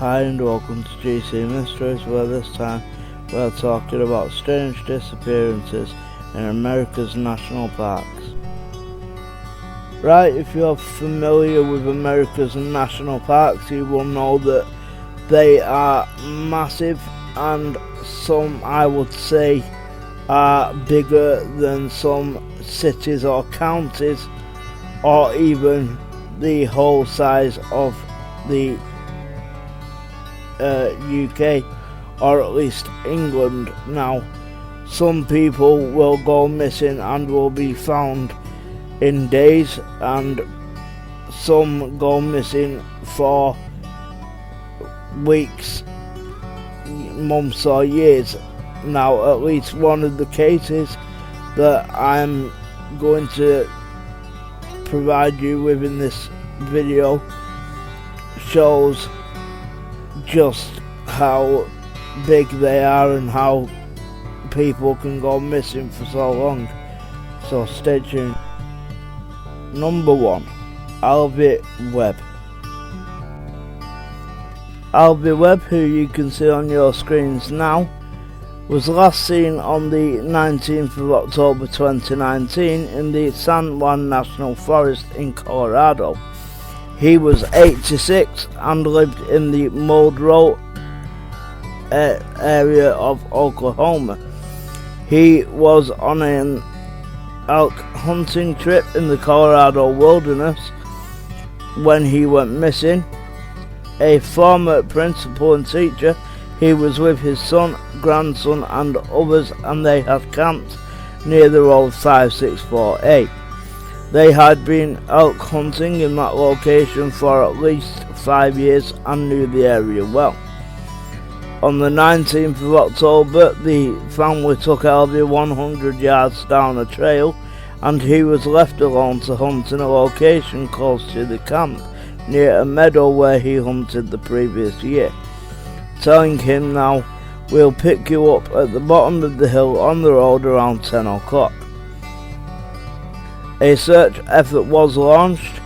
Hi and welcome to GC Mysteries, where this time we're talking about strange disappearances in America's national parks. Right, if you're familiar with America's national parks, you will know that they are massive, and some, I would say, are bigger than some cities or counties, or even the whole size of the UK, or at least England. Now, some people will go missing and will be found in days, and some go missing for weeks, months or years. Now, at least one of the cases that I'm going to provide you with in this video shows just how big they are and how people can go missing for so long. So stay tuned. Number 1. Albie Webb. Albie Webb, who you can see on your screens now, was last seen on the 19th of October 2019 in the San Juan National Forest in Colorado. He was 86 and lived in the Muldrow area of Oklahoma. He was on an elk hunting trip in the Colorado wilderness when he went missing. A former principal and teacher, he was with his son, grandson and others, and they had camped near the road 564A. They had been elk hunting in that location for at least 5 years and knew the area well. On the 19th of October, the family took Albie 100 yards down a trail, and he was left alone to hunt in a location close to the camp, near a meadow where he hunted the previous year, telling him, "Now, we'll pick you up at the bottom of the hill on the road around 10 o'clock. A search effort was launched,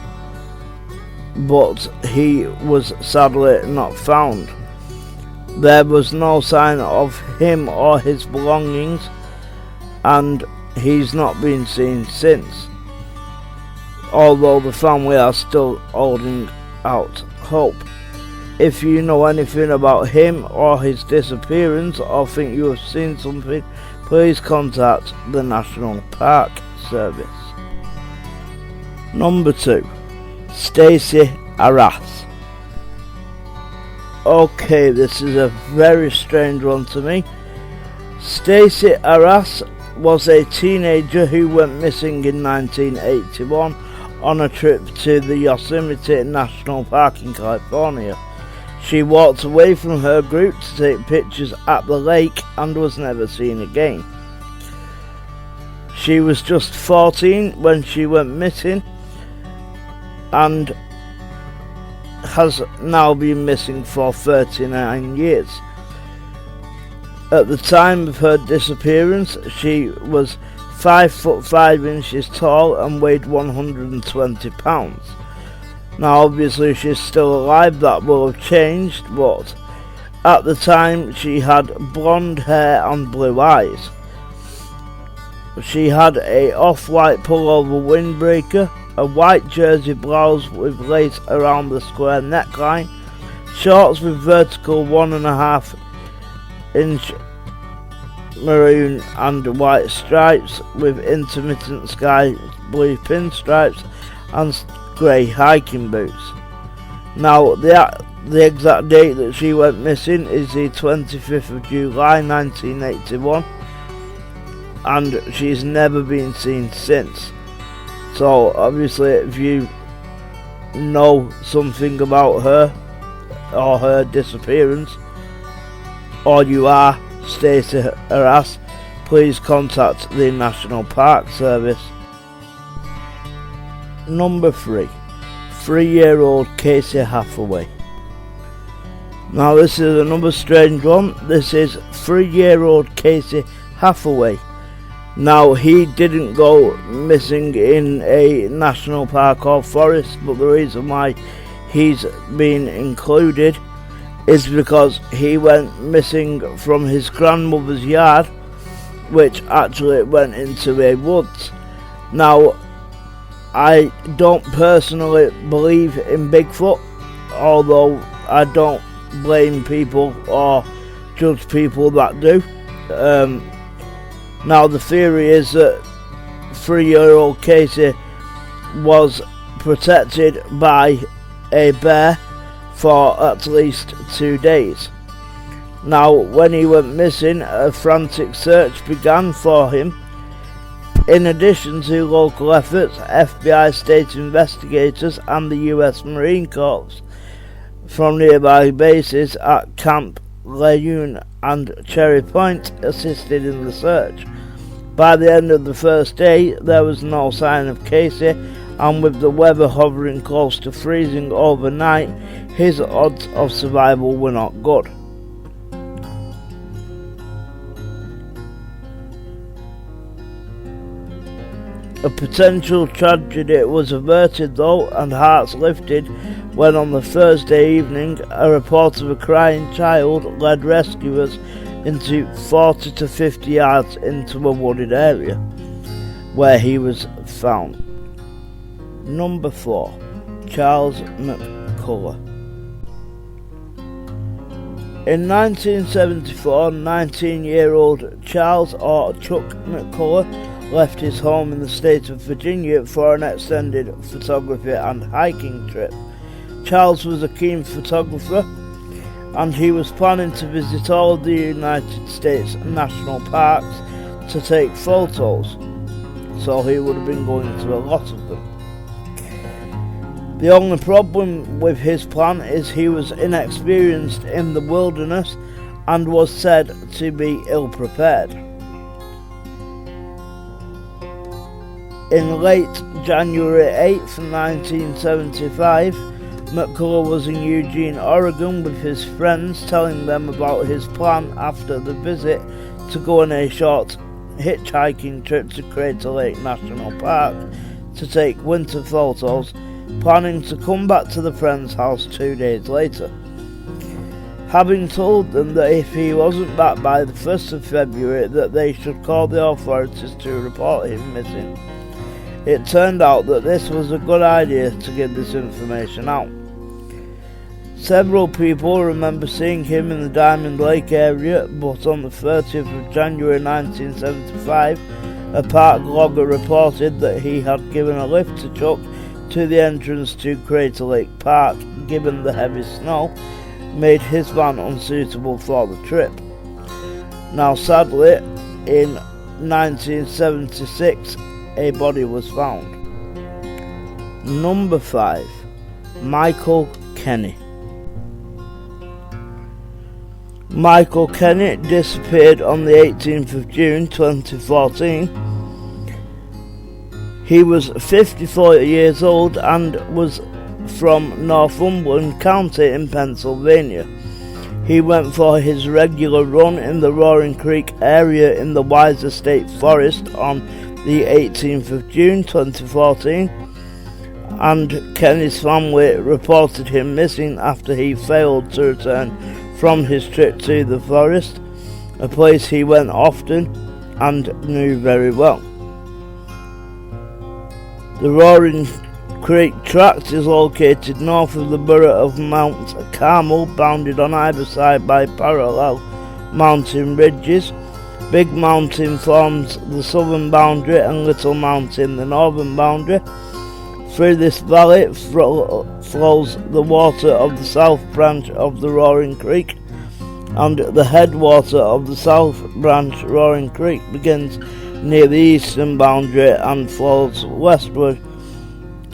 but he was sadly not found. There was no sign of him or his belongings, and he's not been seen since, although the family are still holding out hope. If you know anything about him or his disappearance, or think you have seen something, please contact the National Park Service." Number 2. Stacey Arras. Okay, this is a very strange one to me. Stacey Arras was a teenager who went missing in 1981 on a trip to the Yosemite National Park in California. She walked away from her group to take pictures at the lake and was never seen again. She was just 14 when she went missing and has now been missing for 39 years. At the time of her disappearance, she was 5 foot 5 inches tall and weighed 120 pounds. Now obviously she's still alive, that will have changed, but at the time she had blonde hair and blue eyes. She had a off-white pullover windbreaker, a white jersey blouse with lace around the square neckline, shorts with vertical 1.5 inch maroon and white stripes with intermittent sky blue pinstripes, and grey hiking boots. Now the exact date that she went missing is the 25th of July 1981, and she's never been seen since. So obviously, if you know something about her or her disappearance, or you are Stacey Arras, please contact the National Park Service. Number 3. 3-year-old Casey Hathaway. Now this is another strange one. This is 3-year-old Casey Hathaway. Now, he didn't go missing in a national park or forest, but the reason why he's been included is because he went missing from his grandmother's yard, which actually went into a woods. Now, I don't personally believe in Bigfoot, although I don't blame people or judge people that do. Now, the theory is that 3-year-old Casey was protected by a bear for at least 2 days. Now, when he went missing, a frantic search began for him. In addition to local efforts, FBI state investigators and the US Marine Corps from nearby bases at Camp Lejeune and Cherry Point assisted in the search. By the end of the first day, there was no sign of Casey, and with the weather hovering close to freezing overnight, his odds of survival were not good. A potential tragedy was averted though, and hearts lifted when on the Thursday evening a report of a crying child led rescuers into 40 to 50 yards into a wooded area where he was found. Number 4. Charles McCullough. In 1974, 19-year-old Charles or Chuck McCullough left his home in the state of Virginia for an extended photography and hiking trip. Charles was a keen photographer, and he was planning to visit all of the United States national parks to take photos, so he would have been going to a lot of them. The only problem with his plan is he was inexperienced in the wilderness and was said to be ill-prepared. In late January 8th, 1975, McCullough was in Eugene, Oregon with his friends, telling them about his plan after the visit to go on a short hitchhiking trip to Crater Lake National Park to take winter photos, planning to come back to the friend's house 2 days later. Having told them that if he wasn't back by the 1st of February that they should call the authorities to report him missing. It turned out that this was a good idea to get this information out. Several people remember seeing him in the Diamond Lake area, but on the 30th of January 1975, a park logger reported that he had given a lift to Chuck to the entrance to Crater Lake Park, given the heavy snow made his van unsuitable for the trip. Now sadly, in 1976, a body was found. Number 5. Michael Kenny. Michael Kenny disappeared on the 18th of June 2014. He was 54 years old and was from Northumberland County in Pennsylvania. He went for his regular run in the Roaring Creek area in the Weiser State Forest on the 18th of June 2014, and Kenny's family reported him missing after he failed to return from his trip to the forest, a place he went often and knew very well. The Roaring Creek Tract is located north of the borough of Mount Carmel, bounded on either side by parallel mountain ridges. Big Mountain forms the southern boundary and Little Mountain the northern boundary. Through this valley flows the water of the south branch of the Roaring Creek, and the headwater of the south branch Roaring Creek begins near the eastern boundary and flows westward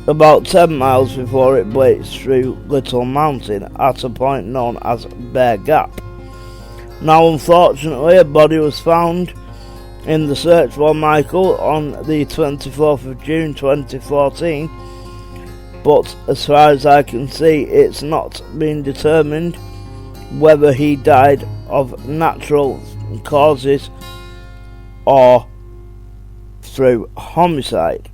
about 10 miles before it breaks through Little Mountain at a point known as Bear Gap. Now unfortunately, a body was found in the search for Michael on the 24th of June 2014, but as far as I can see, it's not been determined whether he died of natural causes or through homicide.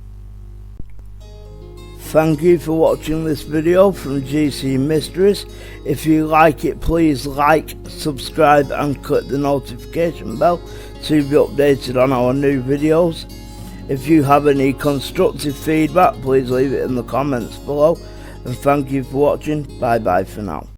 Thank you for watching this video from GC Mysteries. If you like it, please like, subscribe and click the notification bell to be updated on our new videos. If you have any constructive feedback, please leave it in the comments below. And thank you for watching. Bye bye for now.